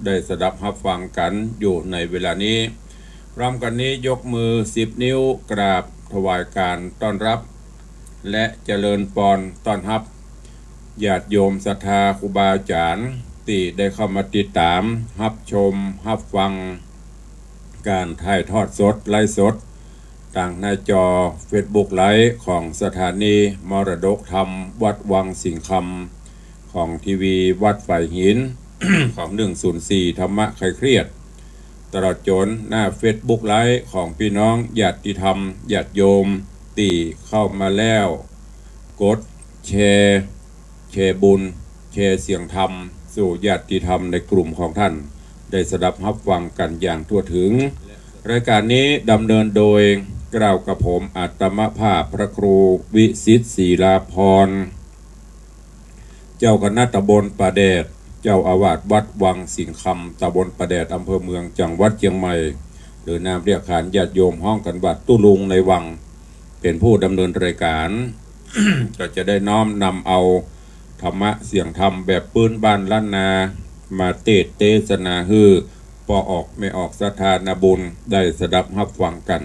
ได้สดับรับฟังกันอยู่ในเวลานี้พร้อมกันนี้ยกมือ10 นิ้วกราบถวายการต้อนรับและเจริญพรต้อนรับญาติโยมศรัทธาครูบาอาจารย์ที่ได้เข้ามาติดตามรับชมรับฟังการถ่ายทอดสดไลฟ์สดต่างหน้าจอ Facebook ไลฟ์ของสถานีมรดกธรรมวัดวังสิงห์คำของทีวีวัดฝ่ายหิน ของ104ธรรมะใครเครียดตลอดจนหน้า Facebook ไลฟ์ของพี่น้องญาติธรรมญาติโยมตีเข้ามาแล้วกดแชร์บุญแชร์เสียงธรรมสู่ญาติธรรมในกลุ่มของท่านได้สดับรับฟังกันอย่างทั่วถึงรายการนี้ดำเนินโดยกล่าวกับผมอาตมภาพพระครูวิสิทธิ์ศิลาภรณ์เจ้าคณะตำบลป่าแดดเจ้าอาวาสวัดวังสิงห์คำตำบลป่าแดดอำเภอเมืองจังหวัดเชียงใหม่หรือนามเรียกขานญาติโยมห้องกันวัดตุลุงในวังเป็นผู้ดำเนินรายการ ก็จะได้น้อมนำเอาธรรมะเสียงธรรมแบบปืนบ้านล้านนามาเทศนาฮือพอออกไม่ออกสถานบุญได้สดับรับฟังกัน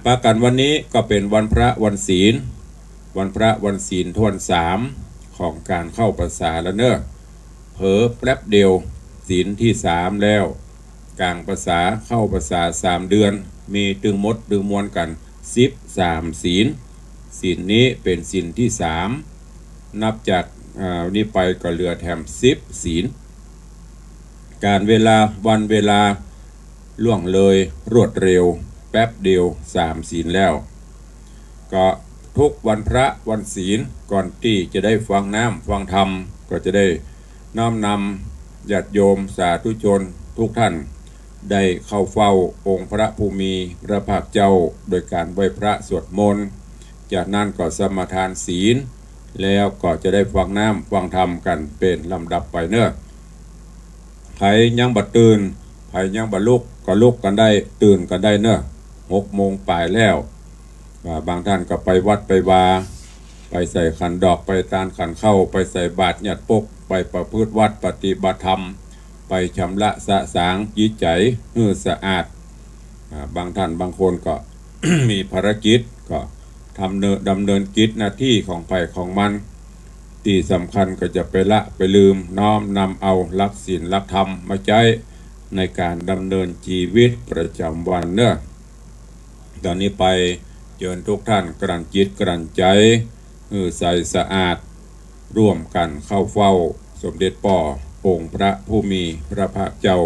ประกันวันนี้ก็เป็นวันพระวันศีลวันพระวันศีลทวน3ของการเข้าพรรษาแล้วเนอะเผลอแป๊บเดียวศีลที่3แล้วกลางพรรษาเข้าพรรษา3 เดือนมีตึงมดตึงมวลกัน13ศีลนี้เป็นศีลที่3นับจากนี้ไปก็เหลือแถม10ศีลการเวลาวันเวลาล่วงเลยรวดเร็วแป๊บเดียว3ศีลแล้วก็ทุกวันพระวันศีลก่อนที่จะได้ฟังน้ำฟังธรรมก็จะได้น้อมนำญาติโยมสาธุชนทุกท่านได้เข้าเฝ้าองค์พระภูมิพระภาคเจ้าโดยการไหว้พระสวดมนต์จากนั้นก็สมาทานศีลแล้วก็จะได้ฟังน้ำฟังธรรมกันเป็นลำดับไปเนอะใครยังบัดตื่นใครยังบัดลุกก็ลุกกันได้ตื่นกันได้เนอะ6 โมงปลายแล้วบางท่านก็ไปวัดไปวาไปใส่ขันดอกไปตานขันเข้าไปใส่บาตรหยัดปกไปประพฤติวัดปฏิบัติธรรมไปชำระสะสางจิตใจให้สะอาดบางท่านบางคนก็ มีภารกิจก็ดำเนินกิจหน้าที่ของไผ่ของมันที่สำคัญก็จะไปละไปลืมน้อมนำเอาหลักศีลหลักธรรมมาใช้ในการดำเนินชีวิตประจำวันเนอะตอนนี้ไปเชิญทุกท่านกลั่นจิตกลั่นใจใส่สะอาดร่วมกันเข้าเฝ้าสมเด็จป่อองค์พระผู้มีพระภาคเจ้า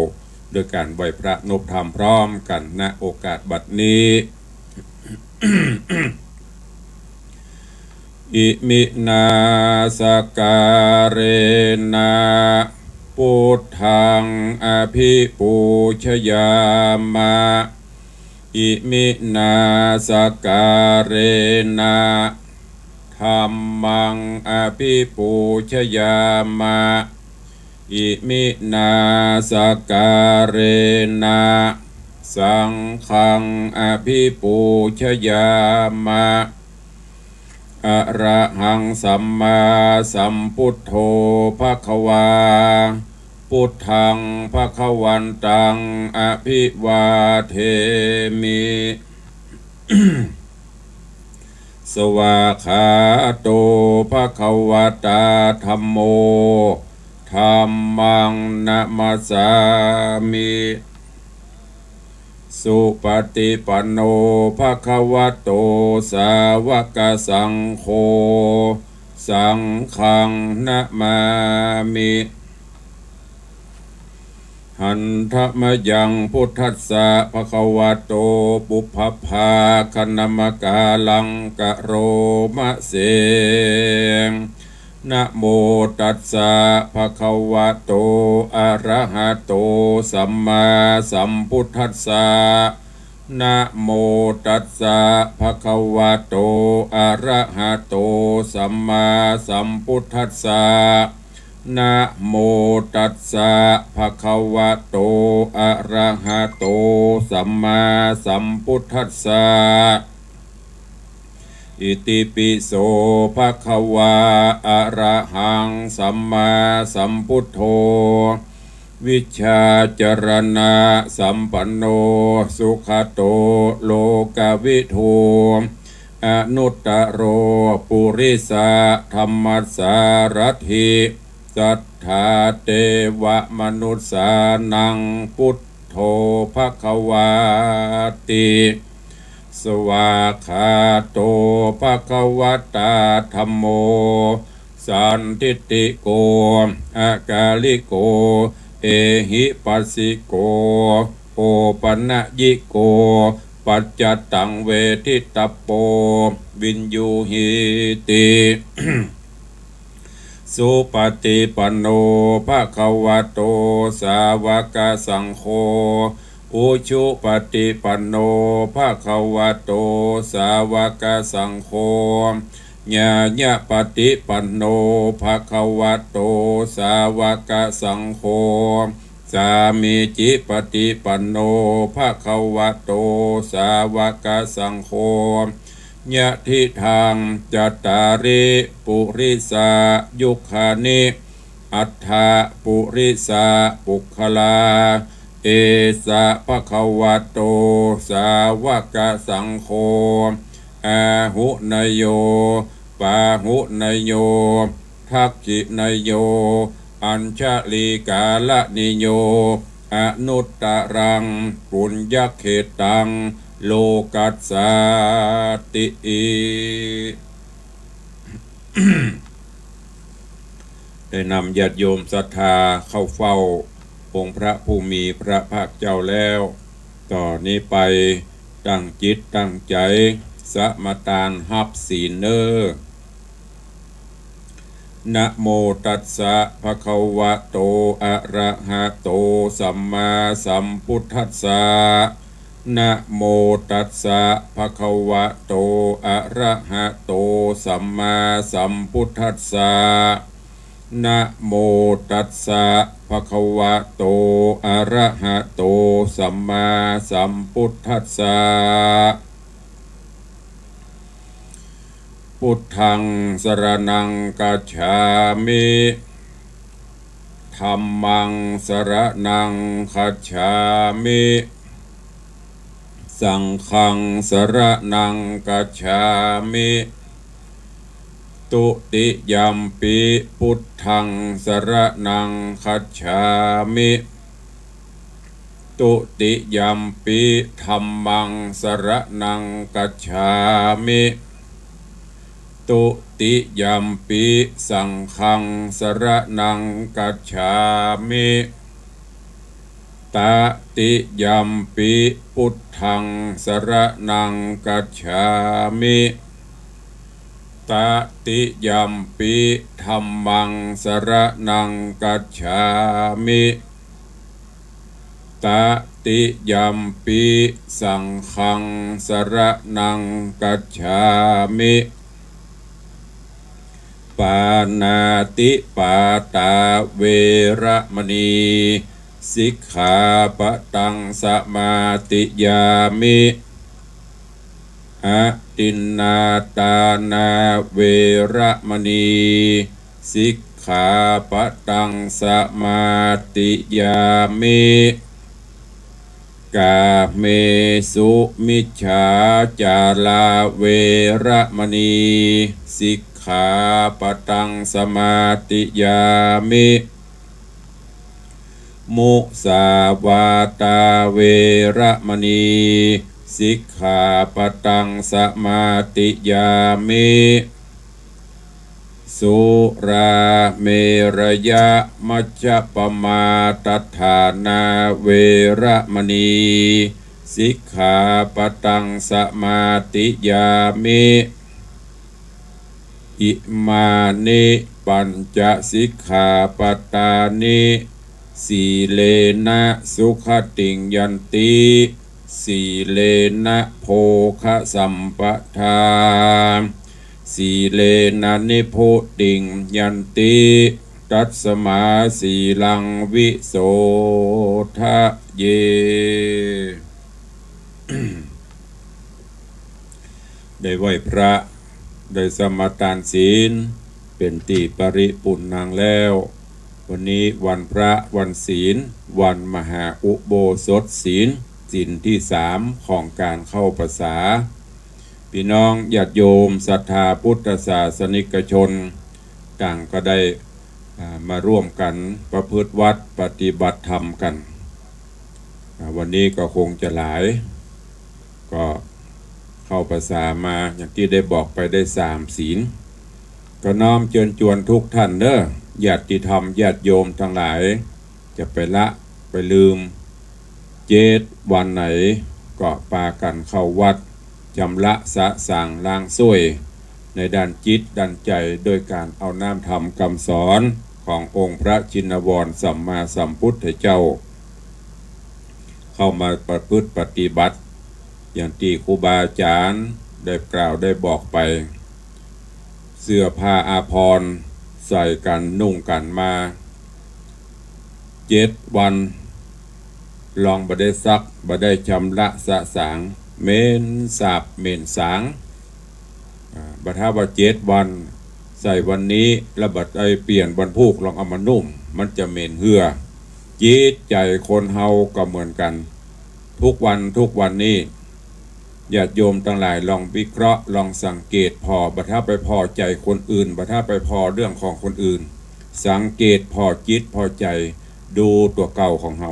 โดยการไหว้พระนพธรรมพร้อมกันณโอกาสบัดนี้ อิมินาสการเนะพุทธังอภิปูชยามะอิมินาสการเนะธัมมังอภิปูชยามะอิมินาสการเนะสังฆังอภิปูชยามะอะระหังสัมมาสัมพุทโธภควาพุทธังภควันตังอภิวาเทมิ สวากขาโตภควตาธัมโมธัมมังนะมัสสามิสุปฏิปันโนภควโตสาวกสังโฆสังฆังนะมามิหันธมยังพุทธัสสะภควโตปุพพาคณมกาลังกะโรมะเสงนะโมตัสสะภะคะวะโตอะระหะโตสัมมาสัมพุทธัสสะนะโมตัสสะภะคะวะโตอะระหะโตสัมมาสัมพุทธัสสะนะโมตัสสะภะคะวะโตอะระหะโตสัมมาสัมพุทธัสสะอิติปิโสภะคะวะอะระหังสัมมาสัมพุทโธ วิชาจรณะสัมปันโนสุขโตโลกวิทูอนุตตโรปุริสาธรรมสารถิสัทธาเทวมนุษสานังพุทโธภควาติสวากขาโตภควตาธัมโมสันทิฏฐิโกอากาลิโกเอหิปัสสิโกโอปัญญิโกปัจจตังเวทิตปโปวินยูหิติ สุปฏิปันโนภะคะวะโตสาวกสังโฆอุชุปฏิปันโนภะคะวะโตสาวกสังโฆญาญะปฏิปันโนภะคะวะโตสาวกสังโฆสามีจิปฏิปันโนภะคะวะโตสาวกสังโฆยะทิทางจัตตาริปุริสายุคานิอัฏฐปุริสาปุคลาเอสะภะคะวะโตสาวกสังโฆอาหุนยโยปาหุนยโยทักขินยโยอัญชลีกาลนิโยอนุตตรังปุญญเขตังโลกัสสาติ ได้นำญาติโยมศรัทธาเข้าเฝ้าองค์พระผู้มีพระภาคเจ้าแล้วต่อนนี้ไปตั้งจิตตั้งใจสมาทานฮับศีลเนอนะโมตัสสะภะคะวะโตอะระหะโตสัมมาสัมพุทธัสสะนะโมตัสสะภะคะวะโตอะระหะโตสัมมาสัมพุทธัสสะนะโมตัสสะภะคะวะโตอะระหะโตสัมมาสัมพุทธัสสะพุทธังสรณังกัจฉามิธัมมังสรณังคัจฉามิสังฆังสรณังกัจฉามิตุติยัมปิพุทธังสรณังคัจฉามิตุติยัมปิธัมมังสรณังกัจฉามิตุติยัมปิสังฆังสรณังกัจฉามิตติยัมปิพุทธังสรณังกัจฉามิตติยัมปิธัมมังสรณังกัจฉามิตติยัมปิสังฆังสรณังกัจฉามิปานาติปาตาเวระมณีสิกขาปะตังสมาติยามิอะตินนาตานาเวระมณีสิกขาปะตังสมาติยามิกาเมสุมิจฉาจาราเวระมณีสิกขาปะตังสมาติยามิมุสาวาตาเวระมณีสิกขาปะตังสมาติยามิสุราเมรยะมัจจปมาทัฏฐานาเวระมณีสิกขาปะตังสมาติยามิอิมานิปัญจสิกขาปตานิสีเลนะสุขติงยันติสีเลนะโภคะสัมปทาสีเลนะนิโพติงยันติตัสสมาสีลังวิโสทะเย ได้ไหว้พระได้สมาทานศีลเป็นที่ปริปุณณังแล้ว วันนี้วันพระวันศีลวันมหาอุโบสถศีลที่3ของการเข้าพรรษาพี่น้องญาติโยมศรัทธาพุทธศาสนิกชนต่างก็ได้มาร่วมกันประพฤติวัดปฏิบัติธรรมกันวันนี้ก็คงจะหลายก็เข้าพรรษามาอย่างที่ได้บอกไปได้3 ศีลก็น้อมเชิญชวนทุกท่านเด้อญาติธรรมญาติโยมทั้งหลายจะไปละไปลืม7 วันไหนก็ปากันเข้าวัดชำระสะสางล้างส้วยในด้านจิตด้านใจโดยการเอาน้ำธรรมคำสอนขององค์พระชินวรสัมมาสัมพุทธเจ้าเข้ามาประพฤติปฏิบัติอย่างที่ครูบาอาจารย์ได้กล่าวได้บอกไปเสื้อผ้าอาภรณ์ใส่กันนุ่งกันมา7 วันลองบ่ได้ซักบ่ได้ชำระสะสางเม้นสาบเม้นสางบัดถ้าว่า7 วันใส่วันนี้แล้วบัดไอเปลี่ยนวันพุกลองเอามานุ่มมันจะเหม็นเหือจิตใจคนเฮาก็เหมือนกันทุกวันนี้ญาติโยมทั้งหลายลองวิเคราะห์ลองสังเกตพอบัดถ้าไปพอใจคนอื่นบัดถ้าไปพอเรื่องของคนอื่นสังเกตพอจิตพอใจดูตัวเก่าของเฮา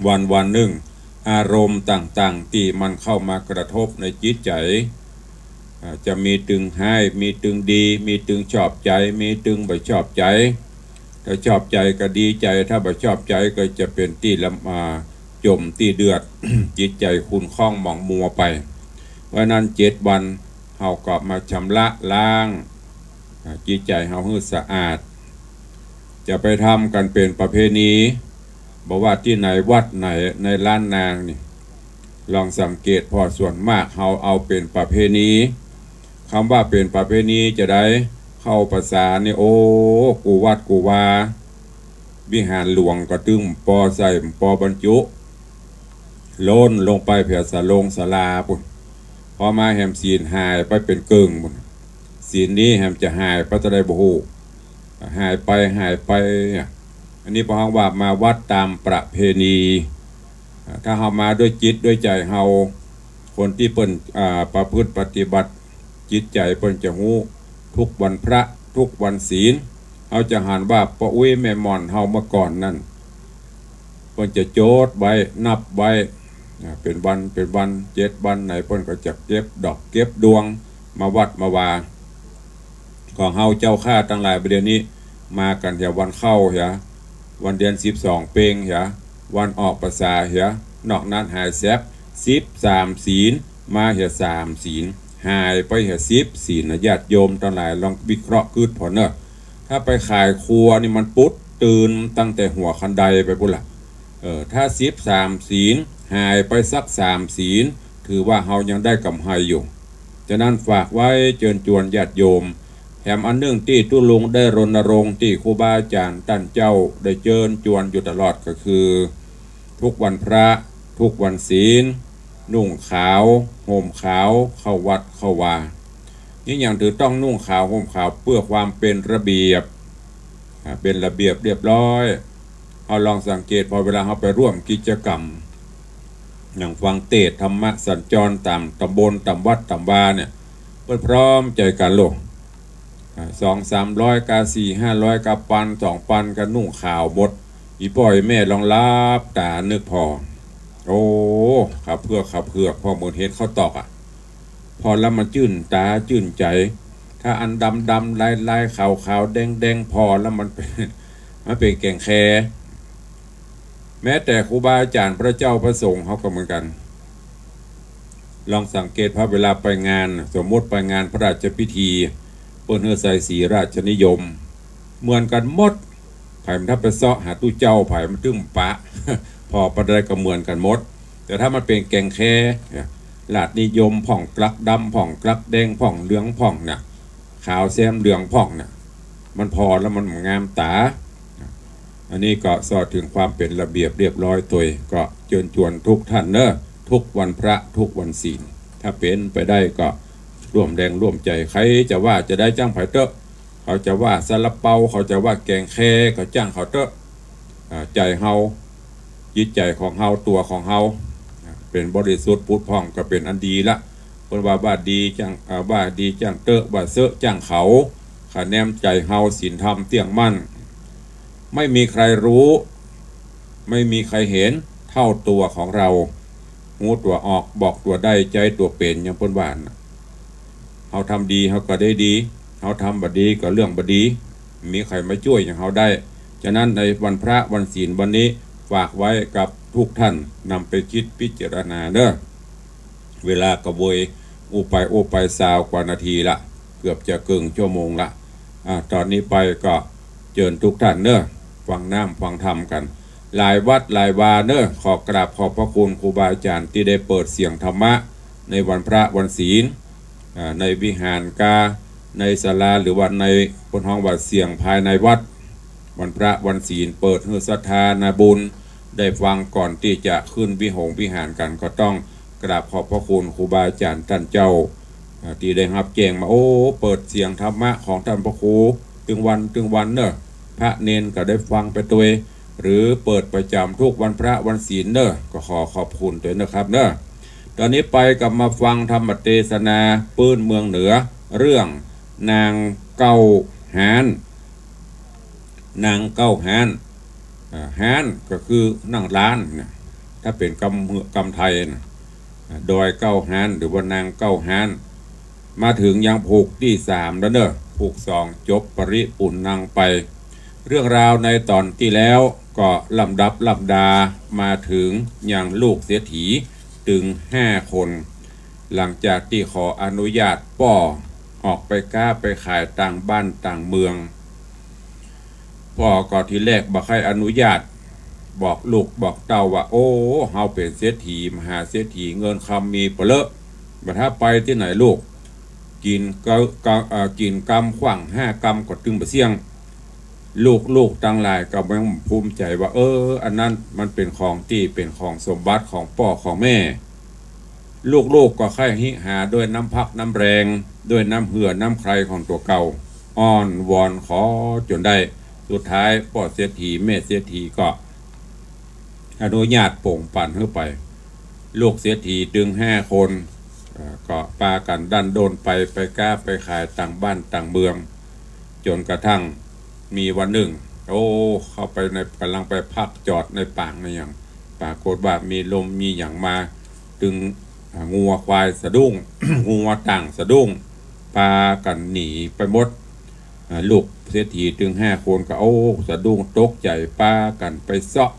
วันหนึ่งอารมณ์ต่างๆที่มันเข้ามากระทบในจิตใจจะมีตึงให้มีตึงดีมีตึงชอบใจมีตึงไม่ชอบใจถ้าชอบใจก็ดีใจถ้าไม่ชอบใจก็จะเป็นที่ละจมที่เดือด จิตใจคุณคล่องหมองมัวไปเพราะนั้น7 วันเฮาก็มาชำระล้างจิตใจเฮาให้สะอาดจะไปทำกันเป็นประเพณีบอกว่าที่ไหนวัดไหนในล้านนางนี่ลองสังเกตพอส่วนมากเฮาเอาเป็นประเพณีคำว่าเป็นประเพณีจะได้เข้าภาษานี่โอ้กูวัดกูวาวิหารหลวงก็ตึงปอใส่ปอบรรจุโล้นลงไปเพียสลงศาลาปุ่นพอมาแหมศีลหายไปเป็นเกิงปุ่นศีลนี้แหมจะหายไปจะได้บ่ฮู้หายไปอันนี้พอเฮาว่ามาวัดตามประเพณีถ้าเฮามาด้วยจิตด้วยใจเฮาคนที่เปิ้นประพฤติปฏิบัติจิตใจเปิ้นจะฮู้ทุกวันพระทุกวันศีลเฮาจะหันว่าปะอุ้ยแม่ม่อนเฮาเมื่อก่อนนั่นเปิ้นจะโจทย์ไว้นับไว้เป็นวัน7 วันไหนเปิ้นก็จะเก็บดอกเก็บดวงมาวัดมาวาของเฮาเจ้าข้าทั้งหลายประเดี๋ยวนี้มากันแต่วันเข้าเหรอวันเดือน12เปงเหรอวันออกพรรษาเหรอนอกนั้นหายแซบ13 ศีลมาเหรอ3 ศีลหายไปเหรอ10 ศีลญาติโยมทั้งหลายลองวิเคราะห์คืดผลเนอะถ้าไปขายครัวนี่มันปุ๊ดตื่นตั้งแต่หัวคันไดไปพุ่นล่ะถ้า13 ศีลหายไปสัก3 ศีลถือว่าเฮายังได้กำไรอยู่ฉะนั้นฝากไว้เชิญชวนญาติโยมแถมอันหนึ่งที่ตุลุงได้รณรงค์ที่ครูบาอาจารย์ท่านเจ้าได้เชิญชวนอยู่ตลอดก็คือทุกวันพระทุกวันศีลนุ่งขาวห่มขาวเข้าวัดเข้าวานี่อย่างถือต้องนุ่งขาวห่มขาวเพื่อความเป็นระเบียบเรียบร้อยเอาลองสังเกตพอเวลาเราไปร่วมกิจกรรมอย่างฟังเทศน์ธรรมะสัญจรตามตำบลตามวัดตามวาเนี่ยเพื่อพร้อมใจกันโลก200-300 กา400-500 กาปัน2 ปันกันนุ่งขาวหมดอีป่อยแม่ลองรับตานึกพอโอ้ขับเพื่อพอเหมือนเห็นเขาตอกพอแล้วมันจื่นตาจื่นใจถ้าอันดำลายขาวแดงพอแล้วมันเป็นแกงแคแม้แต่ครูบาอาจารย์พระเจ้าพระสงฆ์เขาก็เหมือนกันลองสังเกตพอเวลาไปงานสมมติไปงานพระราชพิธีเปิ้นเฮือใส่สีราชนิยมเหมือนกันหมดไผมันถ้าไปเซาะหาตู้เจ้าไผมันตึ้มปะ พอประเดก็เหมือนกันหมดแต่ถ้ามันเป็นแกงแค่ลาดนิยมผ่องกลักดำผ่องกลักแดงผ่องเหลืองผ่องเนี่ยขาวแซมเหลืองผ่องเนี่ยมันพอแล้วมันงามตาอันนี้ก็สอดถึงความเป็นระเบียบเรียบร้อยตัวก็เชิญชวนทุกท่านเนอะทุกวันพระทุกวันศีลถ้าเป็นไปได้ก็ร่วมแรงร่วมใจใครจะว่าจะได้จ้างไผ่เตอะ เขาจะว่าซาลาเปาเขาจะว่าแกงแค่ก็จ้างเขาเถอะใจเฮาจิตใจของเฮาตัวของเฮาเป็นบริสุทธิ์พุทธพ่องก็เป็นอันดีละเพิ่นว่าดีจังว่าดีจังเตอะว่าเซอะจังเขาขาแนมใจเฮาศีลธรรมเที่ยงมั่นไม่มีใครรู้ไม่มีใครเห็นเท่าตัวของเราหูตัวออกบอกตัวได้ใจตัวเป็นอย่างเพิ่นว่านะเฮาทำดีเฮาก็ได้ดีเฮาทำบดีก็เรื่องบดีมีใครมาช่วยอย่างเฮาได้ฉะนั้นในวันพระวันศีลวันนี้ฝากไว้กับทุกท่านนำไปคิดพิจารณาเด้อเวลากระโวยโอไปสาวกว่านาทีละเกือบจะเกินชั่วโมงละตอนนี้ไปก็เชิญทุกท่านเด้อฟังน้ำฟังธรรมกันหลายวัดหลายวาเด้อขอกราบขอบพระคุณครูบาอาจารย์ที่ได้เปิดเสียงธรรมะในวันพระวันศีลในวิหารกาในศาลาหรือว่าในบนห้องวัดเสียงภายในวัดวันพระวันศีลเปิดให้ศรัทธานาบุญได้ฟังก่อนที่จะขึ้นวิหารกันก็ต้องกราบขอบพระคุณครูบาอาจารย์ท่านเจ้าที่ได้รับแจ้งมาเปิดเสียงธรรมะของท่านพระครูถึงวันเนอะพระเนนก็ได้ฟังไปตัวหรือเปิดประจำทุกวันพระวันศีลเนอะก็ขอขอบคุณด้วยนะครับเนอะตอนนี้ไปกับมาฟังธรรมเทศนาปื้นเมืองเหนือเรื่องนางเก้าหานนางเก้าหานหานก็คือนั่งร้านนะถ้าเป็นกำไทยนะโดยเก้าหานหรือว่านางเก้าหานมาถึงยังผูกที่3แล้วเนอะผูก2จบปริปุณนางไปเรื่องราวในตอนที่แล้วก็ลำดับลำดามาถึงอย่างลูกเสียถีถึง5 คนหลังจากที่ขออนุญาตป่อออกไปค้าไปขายต่างบ้านต่างเมืองพ่อก็ทีแรกบอกให้อนุญาตบอกลูกบอกเต้าว่าเฮาเป็นเศรษฐีมหาเศรษฐีเงินคำมีเปลอะบัดถ้าไปที่ไหนลูกกินกำขว้าง5 กำก็ตึงไปเสี่ยงลูกตั้งหลายก็ยังภูมิใจว่าอันนั้นมันเป็นของที่เป็นของสมบัติของพ่อของแม่ลูกก็ค่อยหาด้วยน้ำพักน้ำแรงด้วยน้ำเหือน้ำใครของตัวเก่าอ้อนวอนขอจนได้สุดท้ายพ่อเศรษฐีแม่เศรษฐีก็อนุญาตโป่งปั่นเข้าไปลูกเศรษฐีดึง5 คนก็ปากันดันโดนไปค้าไปขายต่างบ้านต่างเมืองจนกระทั่งมีวันหนึ่งเข้าไปในกำลังไปพักจอดในป่างในอย่างปรากฏว่ามีลมมีอย่างมาดึงงัวควายสะดุ้ง งัวต่างสะดุ้งปากันหนีไปหมดลูกเศรษฐีถึง5 คนก็สะดุ้งตกใจปากันไปเสาะ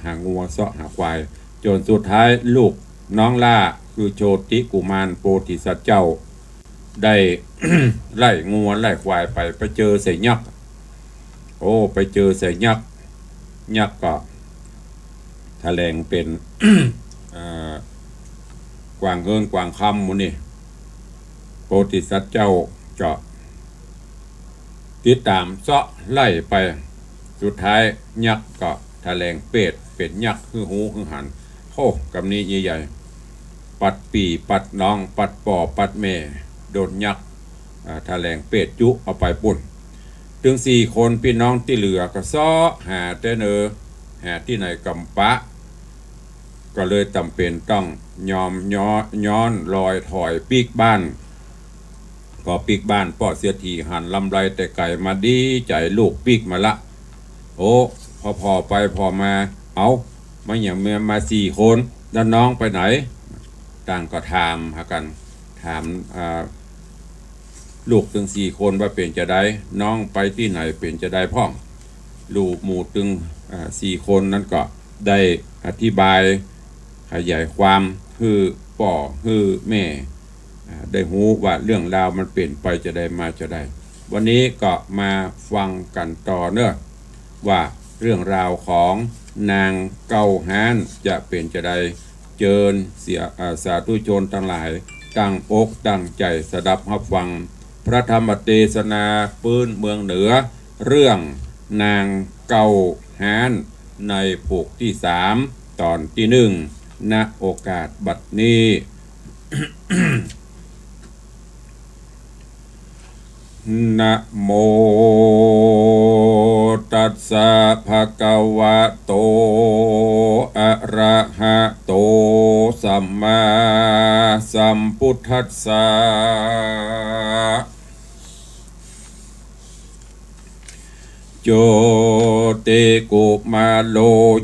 หางัวเสาะหาควายจนสุดท้ายลูกน้องล่าคือโชติกุมารโพธิสัตว์เจ้าได้ ไล่งัวไล่ควายไปเจอใส่ยักษ์ไปเจอใส่ยักษ์ก็แถลงเป็น กวางเงินกวางคำมูนี่โพธิสัตว์เจ้าก็ติดตามเสาะไล่ไปสุดท้ายยักษ์ก็แถลงเป็นยักษ์คือหูคือหันกำนี้ใหญ่ๆปัดปีปัดน้องปัดป่อปัดแม่โดนยักษ์แถลงจุเอาไปปุ่นถึง4 คนพี่น้องที่เหลือก็ซ้อหาแต่หาที่ไหนกำปะก็เลยจำเป็นต้องย้อนลอยถอยปีกบ้านพอปีกบ้านพ่อเสียทีหันลำไรแต่ไก่มาดีใจลูกปีกมาละพอไปพอมามาอย่างเมียมา4 คนแล้วน้องไปไหนต่างก็ถามหากันถามลูกถึง4 คนว่าเป็นจะได้น้องไปที่ไหนเป็นจะได้พ่องลูกหมู่ถึง4 คนนั้นก็ได้อธิบายขยายความคือป่อคือแม่ได้หูว่าเรื่องราวมันเปลี่ยนไปจะได้มาจะได้วันนี้ก็มาฟังกันต่อเนอะว่าเรื่องราวของนางเก้าหานจะเป็นจะได้เจิญสาธุชนทั้งหลายตั้งอกตั้งใจสดับรับฟังพระธรรมเทศนาปื้นเมืองเหนือเรื่องนางเก้าหานในผูกที่3ตอนที่1ณโอกาสบัดนี้ พ นะโมตัสสะภะคะวะโตอะระหะโตสัมมาสัมพุทธัสสะโจติกุมาโล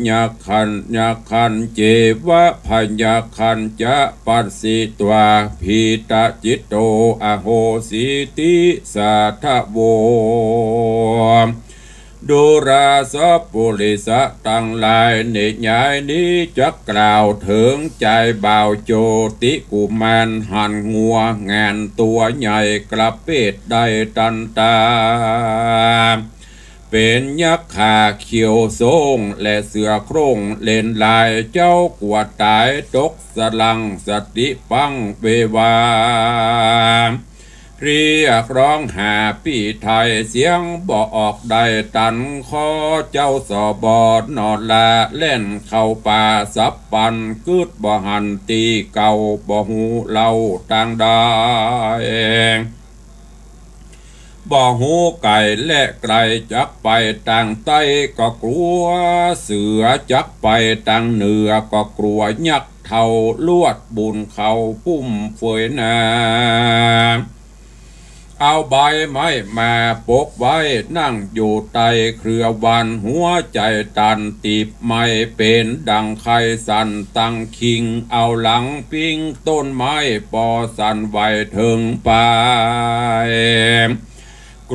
ยักขันเจวะพยักขันจะปัสสิตวาพีตะจิตโตอโหสิติสัทธโวดูราสปุริสะตั้งหลายในญายนี้จะกล่าวถึงใจบ่าวโจติกุมารหันงัวงานตัวใหญ่กระเป็ดได้ตันตาเป็นยักษ์ขาเขียวทรงและเสือโคร่งเล่นลายเจ้ากวดตายตกสลังสติปังเววาเรียกร้องหาพี่ไทยเสียงบอกออกได้ตันขอเจ้าสอบอดนอนละเล่นเข้าป่าสับปันกึดบ่หันตีเก่าบ่หูเล่าต่างได้บ่หูไก่และไกลจักไปต่างใต้ก็กลัวเสือจักไปต่างเหนือก็กลัวยักษ์เท่าลวดบุญเขาปุ้มเฟยนาเอาใบไม้มาปกไว้นั่งอยู่ใต้เครือวันหัวใจตันตีบไม่เป็นดังไข่สันตั้งคิงเอาหลังปิ้งต้นไม้ปอสันไว้ถึงปลาย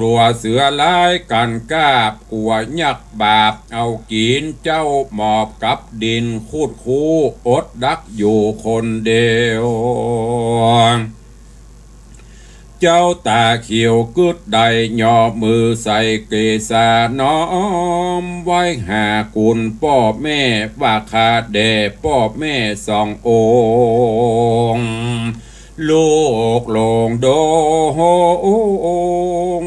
กลัวเสือลายกันกาบกลัวยักษ์บาปเอากินเจ้าหมอบกับดินคูดคูอดดักอยู่คนเดียวเจ้าตาเขียวกึดใดย่อมือใส่เกษาน้อมไว้หากุลพ่อแม่ว่าขาดแด่พ่อแม่สององค์ลูกลงโดง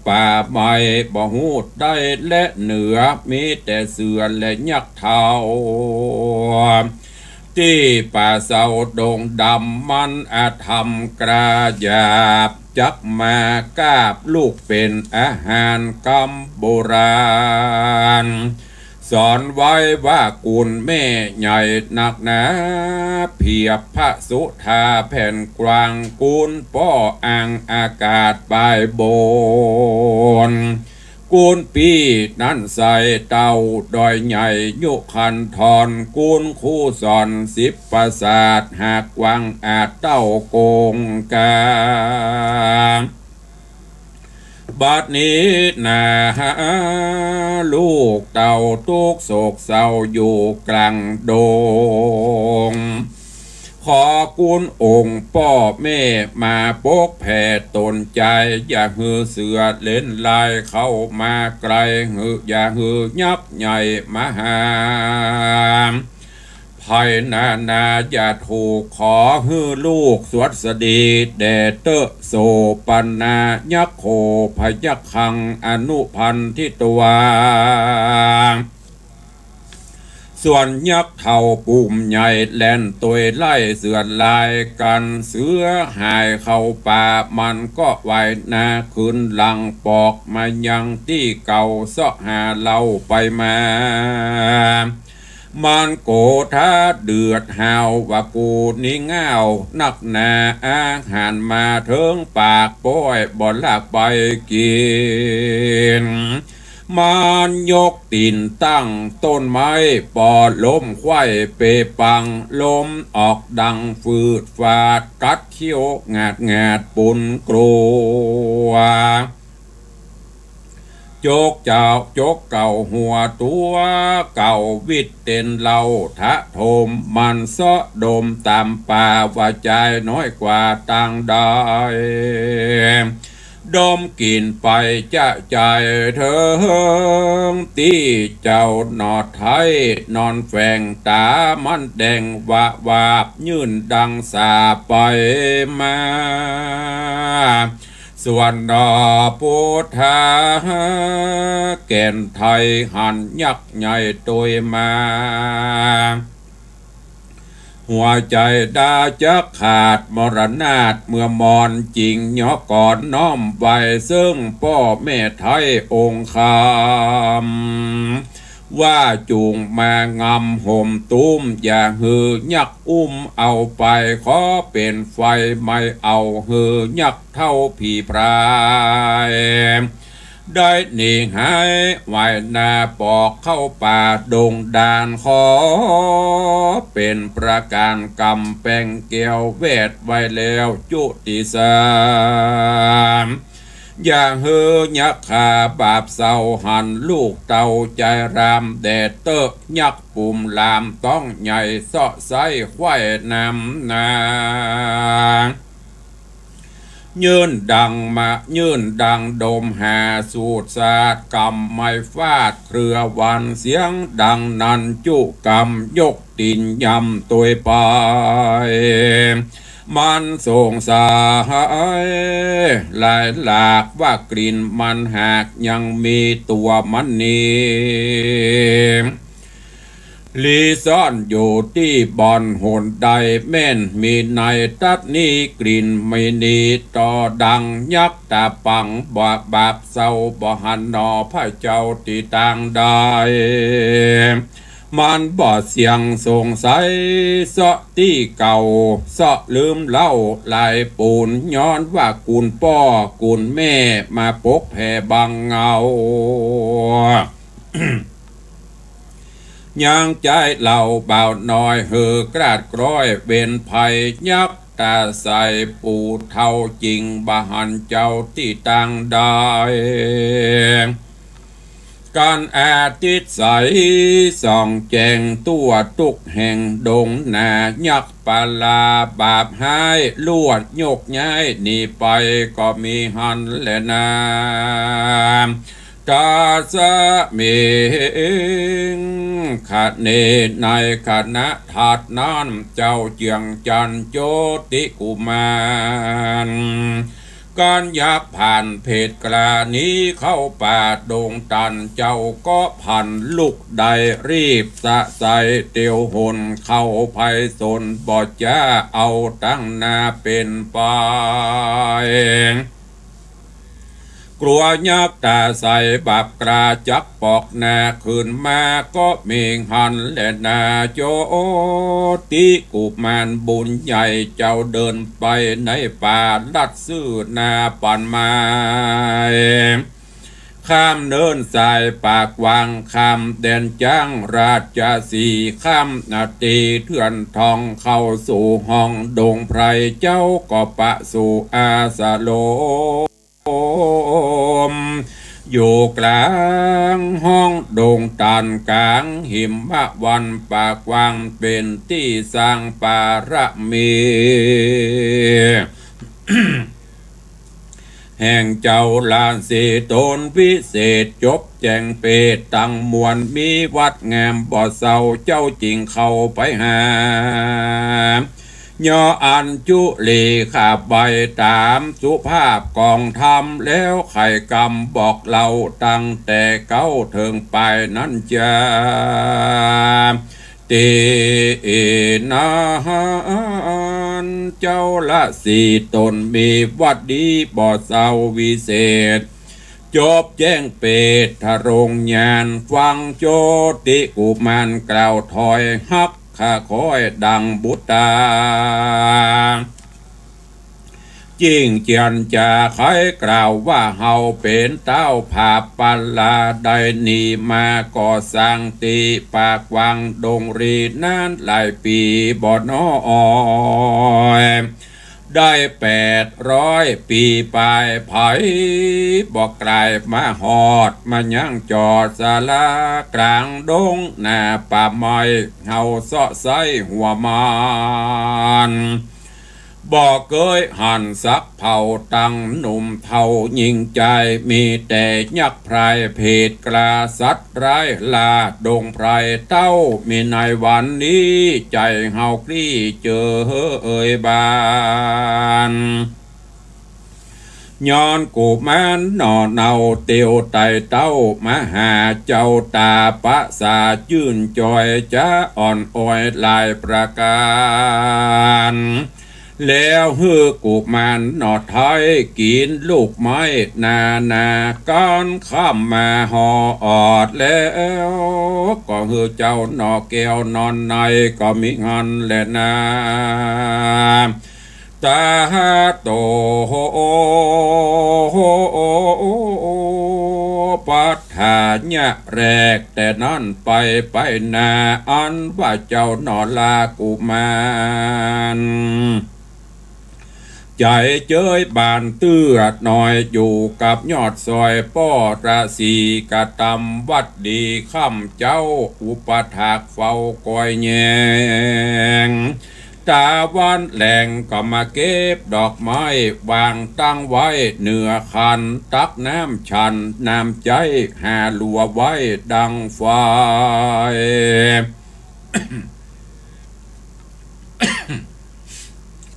ป่าไม้บ่หูดได้และเหนือมีแต่เสือและยักษ์เท่าที่ป่าเศร้าดงดำมันอาธรรมกระยาบจักมากาบลูกเป็นอาหารกำโบราณสอนไว้ว่ากุลแม่ใหญ่หนักหนาเพียบพระสุธาแผ่นกวางกุลป้ออ่างอากาศบายโบนกุลปีนั้นใส่เต่าดอยใหญ่ยุคันทอนกุลคู่สอน10 ประสาทหากวังอาจเต้าโกงกาบัดนี้นาลูกเต่าตุกโศกเศร้าอยู่กลางโดงขอกุลองค์พ่อแม่มาปกแผ่ตนใจอย่าหือเสือเล่นลายเข้ามาไกลอย่าหือยับใหญ่มหาภัยนาอย่าถูกขอฮือลูกสวัสดีแด่เตอะโสปันนายักโขพยักขังอนุพันธิตวาส่วนยักษ์เท่าปุ่มใหญ่แล่นตัวไล่เสือลายกันเสือหายเข้าป่ามันก็ไว้นาขึ้นหลังปอกมายังที่เก่าเสาะหาเล่าไปมามันโกธาเดือดหาวว่ากูนี่ง่าวนักหนาอาหารมาเถิงปากป้อยบ่ลากไปกินมันยกตีนตั้งต้นไม้ปอดล้มควายเปปังล้มออกดังฟืดฟาดกัดเขี้ยวงาดปุ่นกลัวโจกเจ้าโจกเก่าหัวตัวเก่าวิดเต็นเหล่าทะโทมมันซะดมตามป่าว่าใจน้อยกว่าต่างได้ดมกินไปจะใจเถิงตีเจ้านอดไทยนอนแฝงตามันแดงวาบยื่นดังสาไปมาส่วนดอพุทธาแก่นไทยหันยักษ์ใหญ่ตัวมา หัวใจดาจะขาดมรณาตเมื่อมอนจริงย่อก่อนน้อมไว้ซึ่งพ่อแม่ไทยองค์คำว่าจูงมางำห่มตุ้มอย่าหือยักอุ้มเอาไปขอเป็นไฟไม่เอาหือยักเท่าผีพรายได้หนีหายไว้นาปอกเข้าป่าดงดานขอเป็นประการกำแปงเกี่ยวเวทไว้แล้วจุติสามอย่าเฮือยักขาบาปเศร้าหันลูกเต่าใจรามแดดเตอะยักปุ่มลามต้องใหญ่เสาะไส้ควายนำนายืนดังมายืนดังดมหาสูตรศาสตร์กรรมไม่ฟาดเครือวันเสียงดังนันจุกรรมยกตินยำตัวไปมันส่งสายหลายหลากว่ากลิ่นมันหากยังมีตัวมันนี้ลีซ่อนอยู่ที่บอนหนใดแม่นมีในตัดนี้กลิ่นไม่นีต่อดังยักตาปังบาปเศร้าบ่หันนอพระเจ้าที่ต่างได้มันบ่เสียงสงสัยเสาะที่เก่าเสาะลืมเล่าลายปูนย้อนว่ากุนพ่อกุนแม่มาปกแผ่บังเงา ยังใจเหล่าเบาน้อยเหือกราดกร้อยเบนภัยยักตาใส่ปูเท่าจริงบาหันเจ้าที่ต่างได้การอาทิตย์ใสส่องแจงตัวตุกแห่งดงนายักปาลาบาปหายลวดยกย้ายหนีไปก็มีหันและนามกาสะเมงขัดเนในคณะถัดนั้นเจ้าเจียงจันโจติกุมารการยักผ่านเพศกลานี้เข้าป่าดงตันเจ้าก็พันลูกใดรีบสะใสเตียวหนเข้าภัยสนบอดจ้าเอาตั้งนาเป็นไปกลัวยักษ์ตาใสบับกราจักปอกนาขึ้นมาก็เมงหันและนาโจติกุมารบุญใหญ่เจ้าเดินไปในป่าลัดซื่อนาปันไม้ข้ามเนินสายปากวางข้ามแดนจ้างราชสีข้ามนาตีเถื่อนทองเข้าสู่ห้องดงไพรเจ้าก็ปะสู่อาสาโลอยู่กลางห้องโด่งตันกลางหิมะวันปากวางเป็นที่สร้างปาระมี แห่งเจ้าลานสีตนวิเศษจบแจงเปตตั้งมวลมีวัดแงมบ่อเศร้าเจ้าจริงเข้าไปหายออันจุลีขาบใบตามสุภาพกองทำแล้วไข่กำบอกเราตั้งแต่เก้าเถิงไปนั้นจะตีนาเจ้าละสีตนมีวัดดีบ่อเศร้าวิเศษจบแจ้งเปตทรงญาณฟังโจติกุมารกล่าวถอยฮักข้าคอยดังบุตรจิ้งเจียนจะใครกล่าวว่าเฮาเป็นเต้าผาปัลลาได้หนีมาก่อสร้างตีปากวังดงรีนั้นหลายปีบ่น้อยได้800 ปีปลายไผ่บอกไกลมาหอดมายังจอดศาลากลางดงหน้าป่าไม้เฮาเสาะไส้หัวมันบอกเกยหันสักเผาตั้งหนุ่มเท่ายิงใจมีแต่ยักษ์ไพรเพศกลาสัตว์ร้ายลาดงไพรเต้ามีในวันนี้ใจเฮาคลี่เจอเอ่ยบาน ย้อนกูมันหน่อเนาเตียวไตเต้ามาหาเจ้าตาปะสายื่นจอยจะอ่อนอ้อยลายประการแล้วฮือกูมันหน่อไทยกินลูกไม้นาก้อนข้ามมาหอออดแล้วก็ฮือเจ้าหน่อแก้วนอนในก็มีเงินแลนาตาโตปัฏฐานะแรกแต่นั้นไปนาอันว่าเจ้าหนอลากุมารใจเจ้ยบานเตื้อหน่อยอยู่กับยอดซอยป้อราศีกะตำวัดดีค่ำเจ้าอุปถากเฝ้าก้อยแยงตาวันแหลงก็มาเก็บดอกไม้วางตั้งไว้เหนือคันตักน้ำชันน้ำใจหาลัวไว้ดังไฟ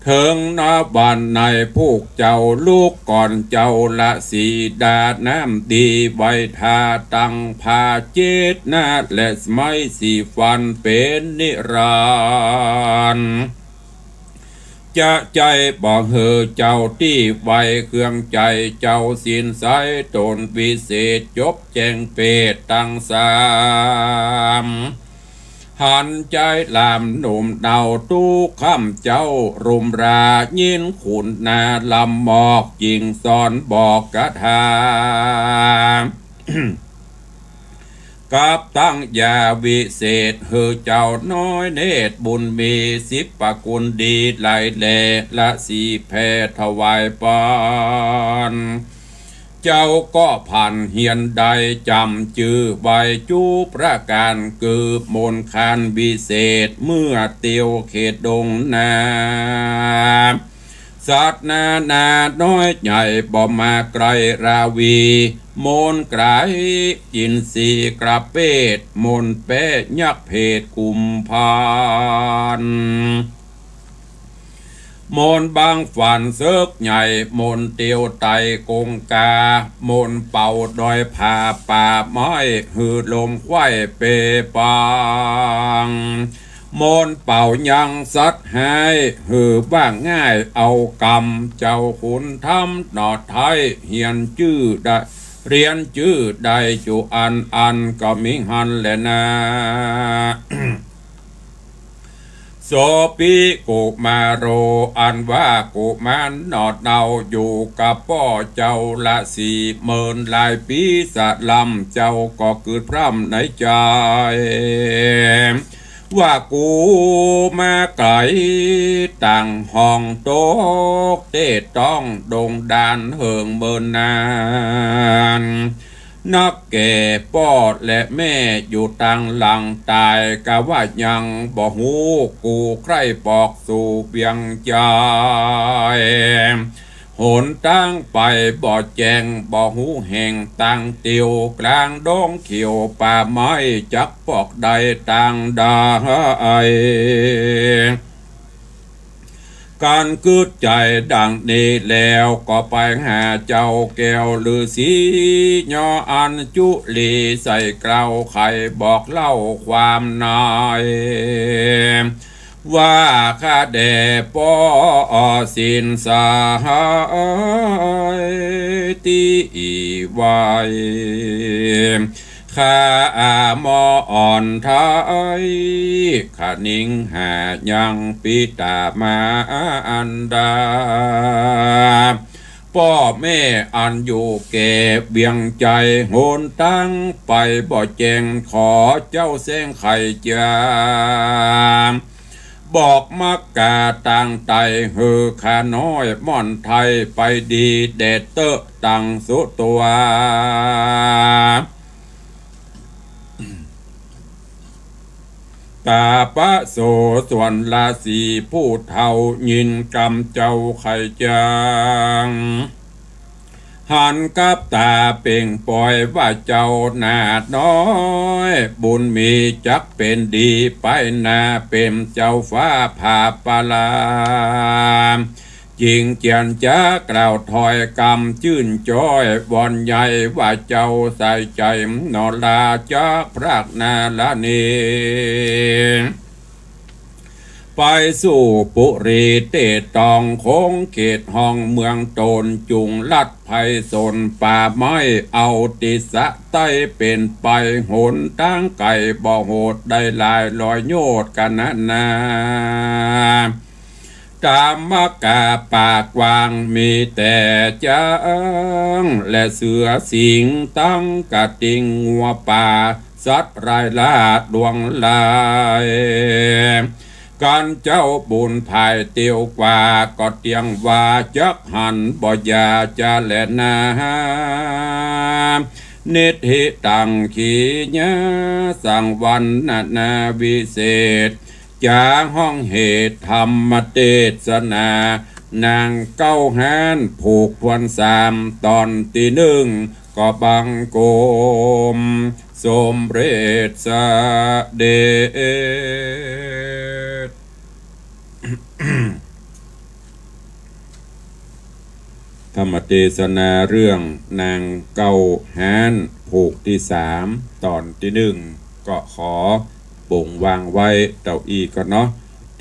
เถิงนาบันในพวกเจ้าลูกก่อนเจ้าละสีดาน้ำดีไว้ทาตั้งพาเจตนาและสมัยสีฟันเป็นนิรันดร์จะใจบ่เหอเจ้าที่ไว้เครื่องใจเจ้าสินใสตนวิเศษจบแจงเปตตั้งสามหันใจลามหนุ่มเดาตู้ข้ามเจ้ารุมรายินขุนนาลำหมอกยิงสอนบอกกะทา กับตั้งยาวิเศษเฮอเจ้าน้อยเนตรบุญมีสิบปกุลดีไหลแลละสีแพทถวายปานเจ้าก็ผ่านเฮียนใดจำจือใบจูประการกือมนคานวิเศษเมื่อเตียวเขตดงนาสัตว์นาน้อยใหญ่บ่มาไกลราวีมนไกรจินสีกระเปดมนเป้ยักเพศกุมพานมนบางฝันเสกใหญ่มนเตียวไตกงกามนเป่าดอยผาป่าไม้หือลมควายเปปางมนเป่ายังสัตหายหือบ้างง่ายเอากำเจ้าขุนทำหนอดไทยเฮียนชื่อได้เรียนชื่อได้จุอันก็มิหันแลนะ โสปิกุมาโรอันว่ากุมารนอดเดาอยู่กับพ่อเจ้าละสี่หมื่นหลายปีสะลำเจ้าก็เกิดพร่ำในใจว่ากูมาไกลต่างห้องโต๊ะเต้ต้องดงดานเหิงเมินนานนักแก่ปอดและแม่อยู่ต่างหลังตายกะว่ายังบ่หูกูใครบอกสู่เพียงใจหนตั้งไปบ่แจงบ่หูแห่งตั้งเตียวกลางดงเขียวป่าไม้จักปอกใดต่างดาการกึดใจดังนี้แล้วก็ไปหาเจ้าแก้วฤาษียออันจุลีใส่เกลาไข่บอกเล่าความนายว่าข้าแด่ป้อสินสายตีไว้ข้ามออ่อนไทยข้านิ่งหายังปิตามาอันดาพ่อแม่อันอยู่แก่เบียงใจโหนตั้งไปบ่แจงขอเจ้าแสงไข่จามบอกมักกาต่างไตเฮือขาน้อยม่อนไทยไปดีเดดเตอตังสุตัวตาปะโสส่วนลาสีผู้เท่ายินกำเจ้าไข่จางหันกับตาเป่งปล่อยว่าเจ้านาดน้อยบุญมีจักเป็นดีไปนาเป็นเจ้าฟ้าผ่าปลา จิงเจียนจ้ากล่าวถอยกำชื่นจ้อยบอนใหญ่ว่าเจ้าใส่ใจนอลาจ้าพรากนาละเนไปสู่ปุรีเตตองโค้งเขตห้องเมืองโตนจุงลัดไพศนป่าไม้เอาติสะใต้เป็นไปหนตั้งไก่บ่อโหดได้ลายลอยโยดกันนาตามมกาปากวางมีแต่จังและเสือสิงตั้งกะติงงัวป่าสัตว์รายลาดดวงลายการเจ้าบุญภายเตียวกว่าก็เตียงว่าจักหันบ่ยาจะแลนานิธิตังขีญาสังวันนาวิเศษจาห้องเหตุธรรมเทศนานางเก้าหานผูกพวนสามตอนที่หนึ่งก็บังโกมสมเร็จสเดช ธรรมเทศนาเรื่องนางเก้าหานผูกที่สามตอนที่หนึ่งก็ขอป่งวางไว้เต่าอีก็เนาะ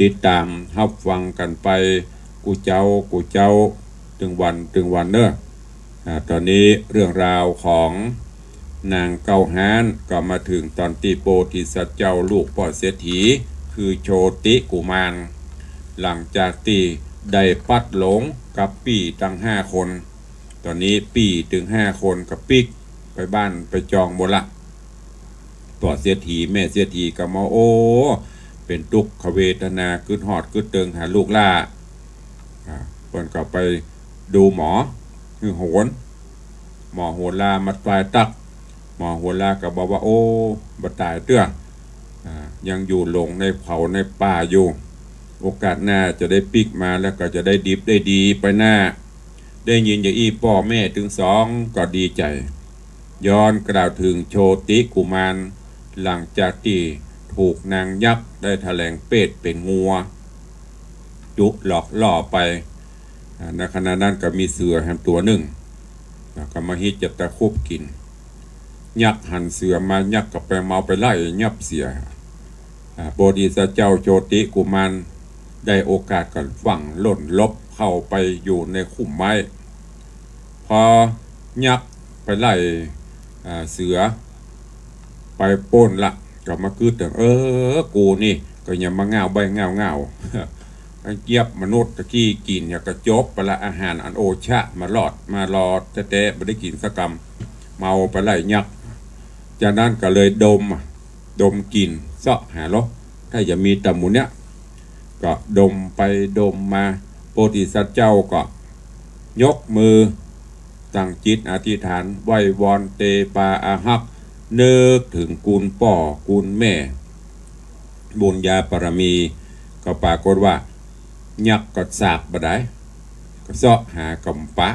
ติดตามรับฟังกันไปกูเจ้าถึงวันเนอะตอนนี้เรื่องราวของนางเก้าหานก็มาถึงตอนที่โพธิสัตว์เจ้าลูกพ่อเศรษฐีคือโชติกุมารหลังจากที่ได้ปัดหลงกับปี่ตั้ง5 คนตอนนี้ปี่ถึง5 คนกับปิกไปบ้านไปจองหมดละพ่อเศรษฐีแม่เศรษฐีก็มาโอ้เป็นทุกขเวทนาขึ้นหอดขึ้นเติงหาลูกล่าเพิ่นก็ไปดูหมอคือโหนหมอโหนลามัดปลายตักหมอโหนลาก็บอกว่าโอ้บ่ตายเตื้อยังอยู่หลงในเขาในป่าอยู่โอกาสหน้าจะได้ปิกมาแล้วก็จะได้ดิบได้ดีไปหน้าได้ยินอย่างอีพ่อแม่ถึง2ก็ดีใจย้อนกล่าวถึงโชติกุมารหลังจากที่ถูกนางยักษ์ได้แถลงเป็ดเป็นงัวจุหลอกล่อไปในขณะนั้นก็มีเสือแหมตัวหนึ่งก็มาฮิตจะตะคุบกินยักษ์หันเสือมายักษ์กับไปเมาไปไล่ยับเสียโพธิสัตว์เจ้าโชติกุมารได้โอกาสกันฝังหล่นลบเข้าไปอยู่ในคุ้มไม้พอยักษ์ไปไล่เสือไปป้นละก็มาคืดแต่กูนี่ก็อย่ามาเงาใบเงาเกียบมนุษย์ตะกี้กินอย่ากระจบไปละอาหารอันโอชะมารอแต่ไม่ได้กินสักกรรมเมาไปไล่ยักษ์จากนั้นก็เลยดมกินเสาะหาล้อถ้าจะมีตะมูเนี้ยก็ดมไปดมมาโพธิสัตว์เจ้าก็ยกมือตั้งจิตอธิษฐานไหว้วอนเตปาอาหักนึกถึงกูลป่อกูลแม่บุญญาปรมีก็ปรากฏว่ายักษ์ก็สากบดายก็เสาะหากำปะ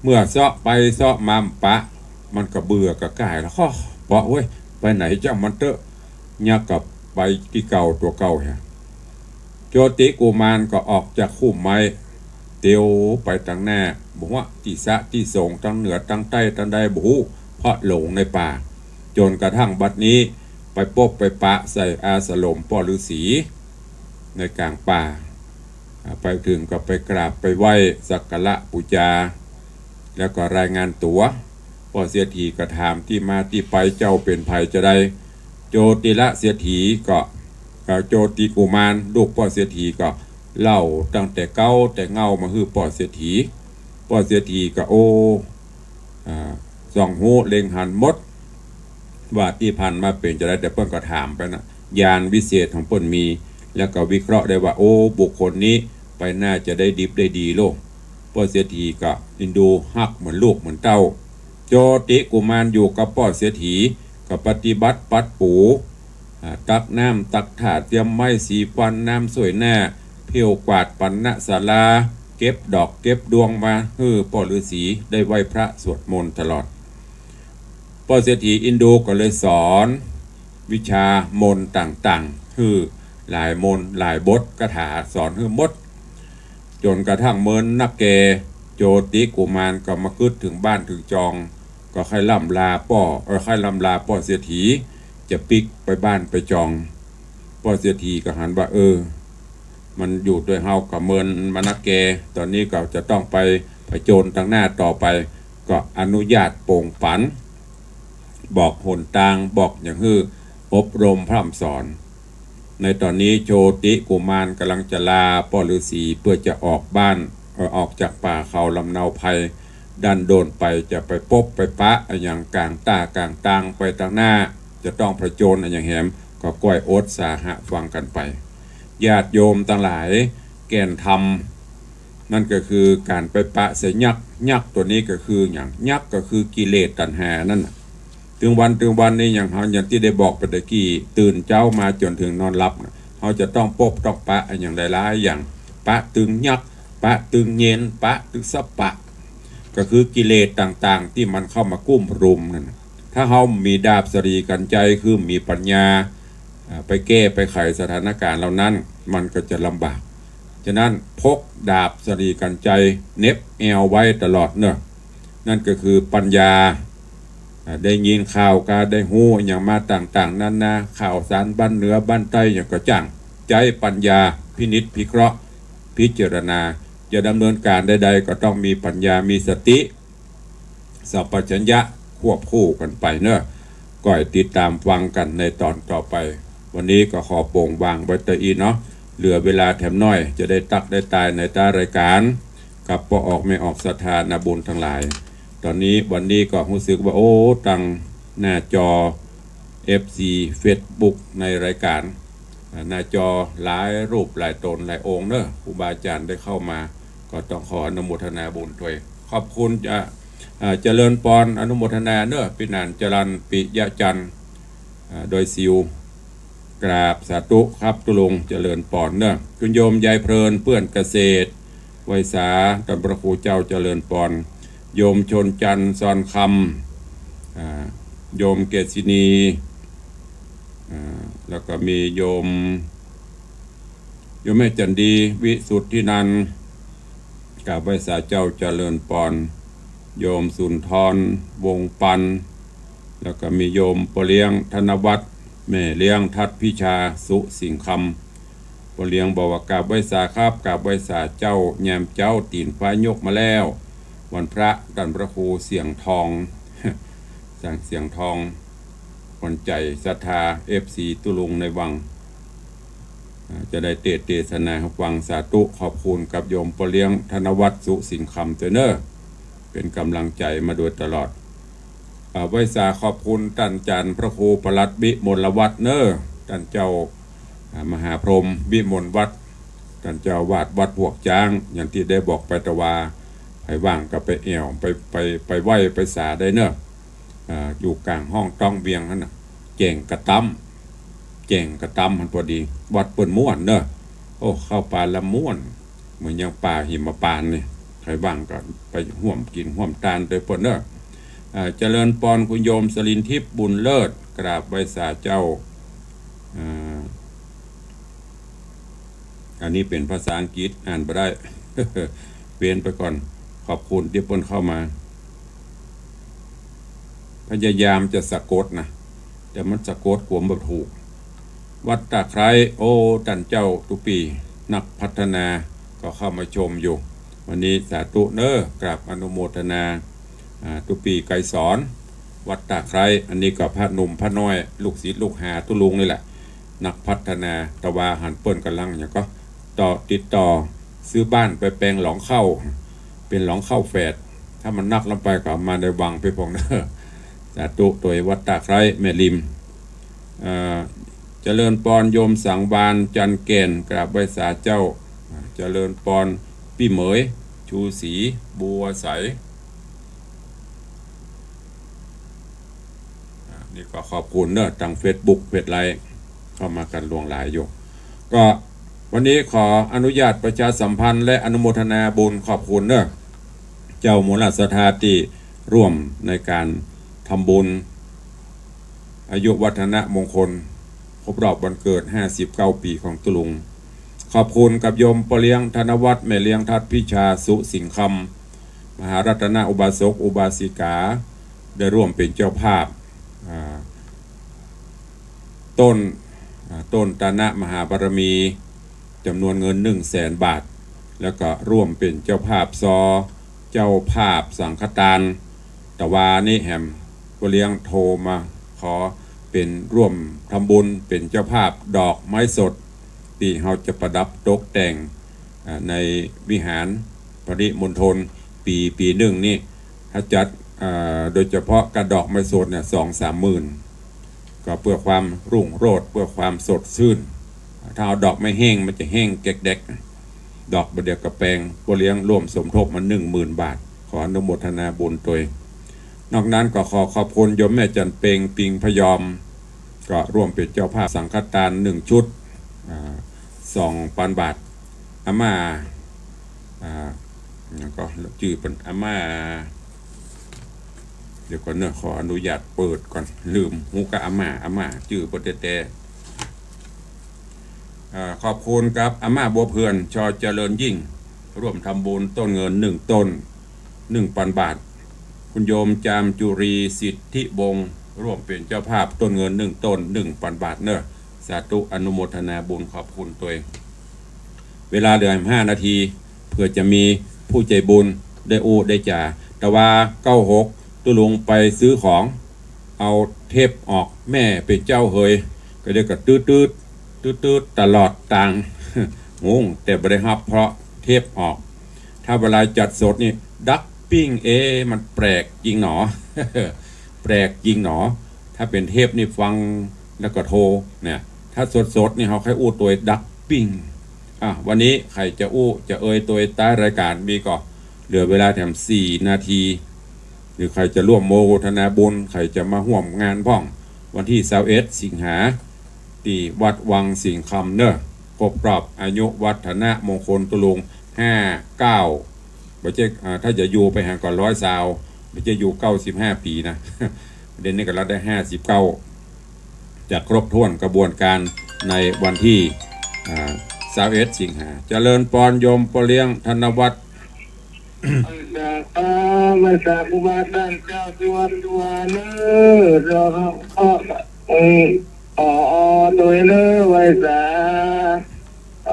เมื่อเสาะไปเสาะมามปะมันก็เบื่อก็กายแล้วเพราะเว้ยไปไหนเจ้ามันเตอะยักษ์กับไปที่เก่าตัวเก่าฮะโชติกุมารก็ออกจากคุ้มไม้เตียวไปทางหน้าบอกว่าที่สะที่ส่งทั้งเหนือทั้งใต้ทั้งใดบุเพราะหลงในป่าจนกระทั่งบัดนี้ไปปบไปปะใส่อาสลมพ่อฤาษีในกลางป่าไปถึงก็ไปกราบไปไหว้สักการะบูชาแล้วก็รายงานตัวพ่อเสียทีก็ถามที่มาที่ไปเจ้าเป็นภัยจะได้โจติละเสียทีก็โจติกุมารลูกพ่อเสียทีก็เล่าตั้งแต่เก้าแต่เงามาคือพ่อเสียทีก็โอ้ส่องหูเล็งหันมดว่าที่พันมาเป็นจะได้แต่เพิ่นก็ถามไปนะญาณวิเศษของเพิ่นมีแล้วก็วิเคราะห์ได้ว่าโอ้บุคคลนี้ไปน่าจะได้ดิบได้ดีโลกพ่อเสียทีก็อินดูฮักเหมือนลูกเหมือนเต้าโจติกุมารอยู่กับพ่อเสียทีก็ปฏิบัติปัดปูตักน้ำตักถาดเตรียมไม้สีฟันน้ำสวยหน้าเพียวกวาดปันณศาลาเก็บดอกเก็บดวงมาพ่อฤาษีได้ไหว้พระสวดมนต์ตลอดพ่อเศรษฐีอินโดก็เลยสอนวิชามนต์ต่างๆหลายมนต์หลายบทคาถาสอนมด จนกระทั่งเมินนักเกโจติกุมารก็มาคึดถึงบ้านถึงจองก็ค่อยล่ำลาค่อยล่ำลาป้อเสียทีจะปิกไปบ้านไปจองป้อเสียทีก็หันว่ามันอยู่ด้วยเฮากับเมินมานักเกตอนนี้ก็จะต้องไปผจญทางหน้าต่อไปก็อนุญาตโป่งปันบอกหนทางบอกอย่างอบรมพร่ำสอนในตอนนี้โชติกุมารกำลังจะลาป้อฤาษีเพื่อจะออกบ้านออกจากป่าเขาลำเนาภัยดันโดนไปจะไปพบไปปะอย่างกลางตากลางตังไปทางหน้าจะต้องผจญอย่างแหมก็ก้อยโอดสาหะฟังกันไปญาติโยมทั้งหลายแก่นธรรมนั่นก็คือการไปปะเสยักษ์ตัวนี้ก็คืออย่างยักษ์ก็คือกิเลสตัณหานั่นน่ะถึงวันนี้อย่างที่ได้บอกไปตะกี้ตื่นเจ้ามาจนถึงนอนหลับเขาจะต้องพบต้องปะอย่างหลายๆอย่างปะตึงยักษ์ปะตึงเย็นปะตึงสัปปะก็คือกิเลสต่างๆที่มันเข้ามากุ้มรุมนั่นถ้าเขามีดาบสรีกันใจคือมีปัญญาไปแก้ไปไขสถานการณ์เหล่านั้นมันก็จะลำบากฉะนั้นพกดาบสรีกันใจเน็บแอวไว้ตลอดเนอะนั่นก็คือปัญญาได้ยินข่าวการได้หู้อย่างมาต่างๆนั่นนะข่าวสารบ้านเหนือบ้านใต้อย่างกระจ่างใจปัญญาพินิจพิเคราะห์พิจารณาจะดำเนินการใดๆก็ต้องมีปัญญามีสติสัพพัญญะควบคู่กันไปเนอะก่อยติดตามฟังกันในตอนต่อไปวันนี้ก็ขอโป่งวางไว้ตะอีเนาะเหลือเวลาแถมน้อยจะได้ตักได้ตายในตารายการกับพอออกไม่ออกศรัทธานาบุญทั้งหลายตอนนี้วันนี้ก็รู้สึกว่าตังหน้าจอ FC Facebook ในรายการหน้าจอหลายรูปหลายตนหลายองค์เนอะครูบาอาจารย์ได้เข้ามาก็ต้องขออนุโมทนาบุญด้วยขอบคุณเจริญปอนอนุโมทนาเนอะปินานจรันปิยะจันทร์โดยซิวกราบสาธุครับตุลงเจริญปอนเนอะคุณโยมยายเพลินเพื่อนเกษตรไวสาตำพระครูเจ้าเจริญปอนโยมชนจันทร์ซอนคำโยมเกษินีแล้วก็มีโยมแม่จันดีวิสุทธินันท์กับไวสาเจ้าเจริญปอนโยมสุนทรวงปันแล้วก็มีโยมปเลี้ยงธนวัฒน์แม่เลี้ยงทัดพิชาสุสิงคำปเลี้ยงบอกว่ากราบไวสาครับกราบไวสาเจ้าแยมเจ้าตีนฟ้ายกมาแล้ววันพระดันพระครูเสียงทองสั่งเสียงทองคนใจศรัทธา FC ตุลุงในวังจะได้เทศนาวังสาธุขอบคุณกับโยมปเลี้ยงธนวัฒน์สุสิงคำเจเนอร์เป็นกำลังใจมาโดยตลอดไวสาขอบคุณท่านจันทร์พระครูประหลัดวิมลวัฒน์เนอร์ท่านเจ้ามหาพรหมวิมลวัฒน์ท่านเจ้าวาดวัดพวกจ้างอย่างที่ได้บอกไปตะวาไปว่างก็ไปแอวไปไหวไปสาได้เนอะอยู่กลางห้องต้องเบียงนั่นนะแก่งกระตั้มมันพอดีวัดเปิ่นม่วนเนอะเข้าป่าละม่วนเหมือนอย่างป่าหิมพานต์นี่ใครว่างก็ไปห่วมกินห่วมทานโดยเปิ่นเนอะเจริญปอนคุณโยมสลินทิพย์บุญเลิศกราบไวสาเจ้าอันนี้เป็นภาษาอังกฤษอ่านไปได้ เปลี่ยนไปก่อนขอบคุณที่เพิ่นเข้ามาพยายามจะสะกดนะแต่มันสะกดกวมแบบถูกวัดตะไคร้ท่านเจ้าตุปีนักพัฒนาก็เข้ามาชมอยู่วันนี้สาธุเนอร์กราบอนุโมทนาตุปีไกรสอนวัดตะไคร้อันนี้ก็พระหนุ่มพระน้อยลูกศิษย์ลูกหาตุลุงนี่แหละนักพัฒนาตะวาหันเปิ้นกำลังอย่างก็ติดต่อซื้อบ้านไปแปลงหลองเข้าเป็นหลองเข้าแฝดถ้ามันนักลงไปก็มาได้วังไปพองเนอสาธุตัววัดตะไคร้แม่ริมเจริญปอนโยมสังวานจันเกณฑ์กราบไวสาเจ้าเจริญปอนพี่เหมยชูศรีบัวใสนี่ก็ขอบคุณเนอะทาง Facebook เฟซไลน์เข้ามากันลวงหลายอยู่ก็วันนี้ขออนุญาตประชาสัมพันธ์และอนุโมทนาบุญขอบคุณเนอะเจ้ามูลศรัทธาที่ร่วมในการทำบุญอายุวัฒนะมงคลครบรอบวันเกิด59 ปีของตุลุง ขอบคุณกับโยมปเลี้ยงธนวัฒน์แม่เลี้ยงทัดพิชาสุสิงคำมหารัตนอุบาสกอุบาสิกาได้ร่วมเป็นเจ้าภาพต้นตนะมหาบารมีจำนวนเงิน100,000 บาทแล้วก็ร่วมเป็นเจ้าภาพเจ้าภาพสังฆทานตะวานี่แฮมปเลี้ยงโทรมาขอเป็นร่วมทำบุญเป็นเจ้าภาพดอกไม้สดที่เราจะประดับตกแต่งในวิหารปริมณฑลปีหนึ่งนี่ถ้าจัดโดยเฉพาะกระดอกไม้สดเนี่ย2-3 หมื่นก็เพื่อความรุ่งโรจน์เพื่อความสดชื่นถ้าเอาดอกไม่แห้งมันจะแห้งแกกๆดอกบเดียวกระแปงปเลี้ยงร่วมสมทบมา10,000 บาทขออนุโมทนาบุญตัวนอกนั้นก็ขอขอบคุณโยมแม่จันเปงปิงพยอมก็ร่วมเป็นเจ้าภาพสังฆทาน1 ชุด2,000 บาทอาม่าก็ชื่อเป็นอาม่าเดี๋ยวก่อนเนอะขออนุญาตเปิดก่อนลืมหูกะอาม่าชื่อปเตขอบคุณครับอาม่าบัวเพื่อนชอเจริญยิ่งร่วมทำบุญต้นเงิน1 ต้น 1,000 บาทคุณโยมจามจุรีสิทธิวงศ์ร่วมเป็นเจ้าภาพต้นเงิน1 ต้น 1,000 บาทเนอะสาธุอนุโมทนาบุญขอบคุณตัวเองเวลาเหลือ5 นาทีเพื่อจะมีผู้ใจบุญได้ได้จ่าแต่ว่า96ตุลุงไปซื้อของเอาเทปออกแม่เป็นเจ้าเฮยก็เรียกกับตืดตลอดต่างงงแต่บริหับเพราะเทปออกถ้าเวลาจัดสดนี่ดักปิ้งมันแปลกจริงหนอ แปลกจริงหนอถ้าเป็นเทปนี่ฟังแล้วก็โทรเนี่ยถ้าสดนี่เขาใครอู้ตัวดักปิ้งวันนี้ใครจะจะตัวใต้รายการมีก็เหลือเวลาแถม4 นาทีหรือใครจะร่วมโมทนาบุญใครจะมาร่วมงานพ่องวันที่21 สิงหาที่วัดวังสิงคำเนอะครบรอบอายุวัฒนะมงคลตุลุง59ไม่ใช่ถ้าจะอยู่ไปห่างก่อน100 ซาวไม่ใช่อยู่95 ปีนะ เดือนนี้ก็เราได้59จะครบถ้วนกระบวนการในวันที่21 สิงหาเจริญปอนโยมปเลี้ยงธนวัฒน์มาจากอุบาสกเจ้าตัวเนื้อเราตัวเนื้อไว้สา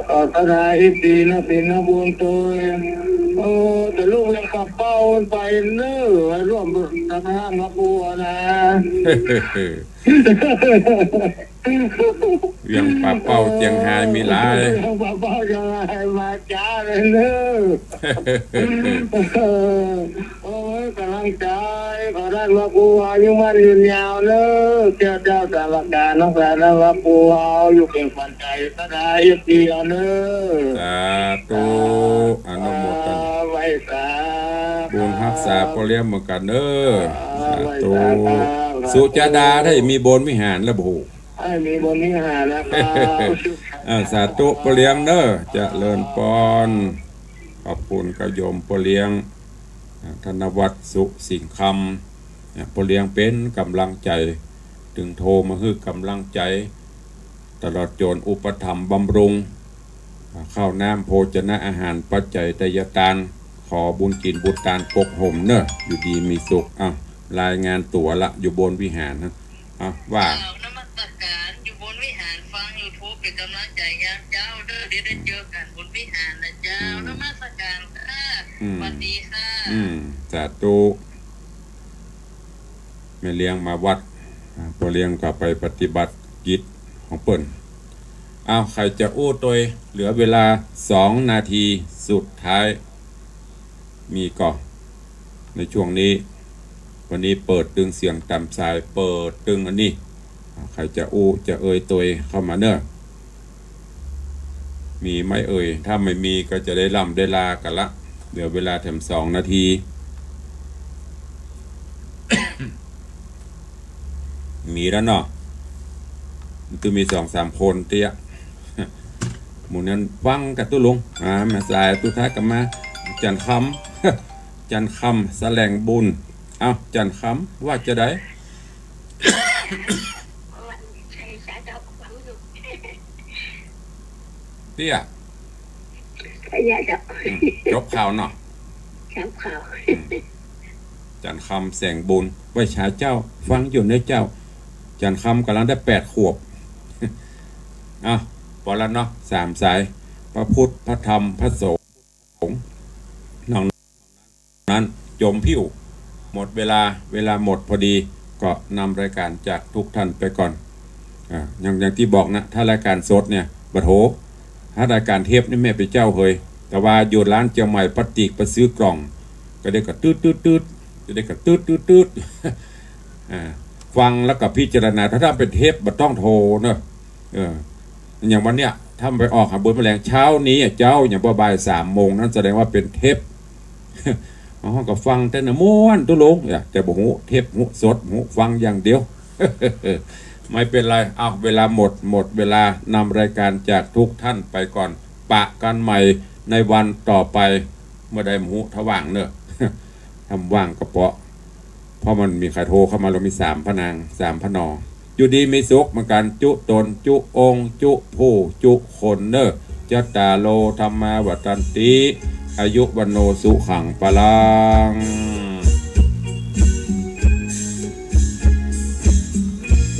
ต่อสดายปีนะปีนะบุญตัวแต่ลูกยังขับเป้าไปเนื้อร่วมทำงานมาบัวนะยังป่าเป้าเจียงไฮ้มีหลายป่าเป้าเจียงไฮ้มาจ้าเลยเนื้อกำลังใจขอได้มาปูอายุมันยืนยาวเนอะเจ้าสาวการน้องสาวมาปูเอาอยู่เป็นฝันใจสดายปีเนอะสาธุอนุโมทนาไว้สาบุญรักษาปเลี้ยงเหมือนกันเนอะสาธุสุจาดาถ้ามีบนวิหารแล้วบุให้มีบนวิหารนะครับสาธุปเลี้ยงเนอะเจริญปอนขอบคุณกโยมปเลี้ยงธนวัฒน์สุสิงคำปเลี้ยงเป็นกำลังใจถึงโทรมาคือกำลังใจตลอดจนอุปถัมภ์บำรุงข้าวน้ำโภชนะอาหารปัจจัยทายทานขอบุญกินบุญทานปกห่มเนอะอยู่ดีมีสุขรายงานตัวละอยู่บนวิหารนะว่านมัสการอยู่บนวิหารฟังยูทูบเป็นกำลังใจยามเจ้าเด้อเดี๋ยวได้เจอกันบนวิหารนะเจ้านมัสการค่ะสวัสดีค่ะสาธุแม่เลี้ยงมาวัดพอเลี้ยงก็ไปปฏิบัติกิจของเปิ้นใครจะตัวเหลือเวลา2 นาทีสุดท้ายมีก่อในช่วงนี้วันนี้เปิดตึงเสียงต่ำสายเปิดตึงอันนี้ใครจะจะตัวเข้ามาเนอะมีไม่ถ้าไม่มีก็จะได้ล่ำได้ลากันละเหลือเวลาแถม2 นาที มีแล้วเนาะมันจะมี2-3 คนเตี้ยหมู่นั้นฟังกับตุลุงมาสายตุท้ายกันมาจันคำจันคำแสลงบุญจันคำว่าจะได้เตี้ย พยาจับ จบข่าวเนาะ จับข่าว จันคำแสงบุญไว้ชาเจ้าฟังอยู่ในเจ้าจันคำกำลังได้8 ขวบ อ่ะพอแล้วเนาะ3 สายพระพุทธพระธรรมพระสงฆ์นอกนั้นจมพิ้วหมดเวลาหมดพอดีก็นำรายการจากทุกท่านไปก่อนอย่างที่บอกนะถ้ารายการสดเนี่ยบะโถถ้ารายการเทปนี่แม่ไปเจ้าเฮยแต่ว่าอยู่ร้านเจียวใหม่ปฏิกไปซื้อกล่องก็ได้ก็ตืดจะได้ก็ตืดฟังแล้วก็พิจารณาถ้าเป็นเทปบ่ต้องโทรเนอะอย่างวันเนี้ยถ้าไปออกหาบุญแมลงเช้านี้เจ้าอย่างบ่าย3 โมงนั้นแสดงว่าเป็นเทป ห้องก็ฟังแต่นะม้วนตุลงแต่บ่หูเทปหูสดหูฟังอย่างเดียว ไม่เป็นไรเอาเวลาหมดเวลานำรายการจากทุกท่านไปก่อนปะกันใหม่ในวันต่อไปเมื่อใดหูถ้าว่างเนอะ ทำว่างก็เพราะมันมีใครโทรเข้ามาเรามี3 พนาง3 พนออยู่ดีมีสุขเหมือนกันจุตนจุองค์จุผู้จุคนเนอะจัตตาโลธรรมาวัตันติอายุวันโนสุขังปะลัง